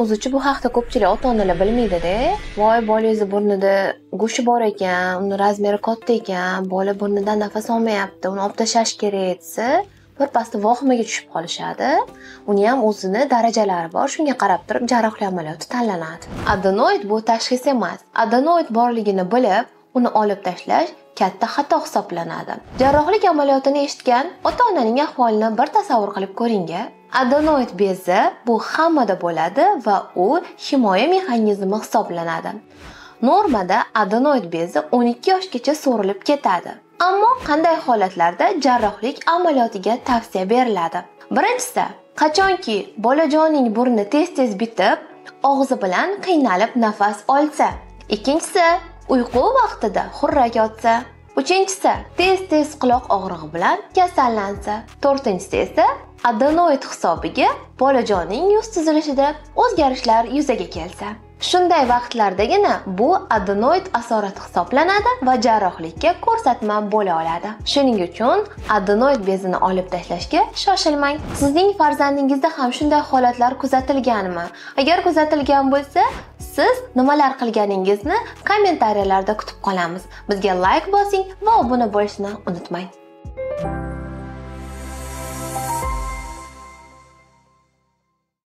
O'zichi bu haqda ko'pchilik ota-onalar bilmaydi-da. Voy, bolangiz burnida go'shi bor ekan, uni razmeri katta ekan, bola burnidan nafas olmayapti, uni olib tashlash kerak desa, birpasda vahimaga tushib qolishadi. Uni ham o'zini darajalari bor, shunga qarab turib jarrohlik amaliyoti tanlanadi. Adenoid bu tashxis emas. Adenoid borligini bilib, uni olib tashlash katta xato hisoblanadi. Jarrohlik amaliyotini eshitgan ota-onaning ahvolini bir tasavvur qilib ko'ring-a. Adenoid bezi bu hammada bo'ladi va u himoya mexanizmi hisoblanadi. Normada adenoid bezi 12 yoshgacha so'rilib ketadi. Ammo qanday holatlarda jarrohlik amaliyotiga tavsiya beriladi? Birinchisi, qachonki bolajonning burni tez-tez bitib, og'zi bilan qiynalib nafas olsa. Ikkinchisi, uyqu vaqtida xurrak yotsa. Uchinchisi, tez-tez quloq og'rig'i bilan kasallansa. To'rtinchisi esa adenoid hisobiga bolajonning yuz tuzilishida o'zgarishlar yuzaga kelsa. Shunday vaqtlardagina bu adenoid asorati hisoblanadi va jarrohlikka ko'rsatma bo'la oladi. Shuning uchun adenoid bezini olib tashlashga shoshilmang. Sizning farzandingizda ham shunday holatlar kuzatilganmi? Agar kuzatilgan bo'lsa, siz nimalar qilganingizni kommentariyalarda kutib qolamiz. Bizga like bosing va obuna bo'lishni unutmang.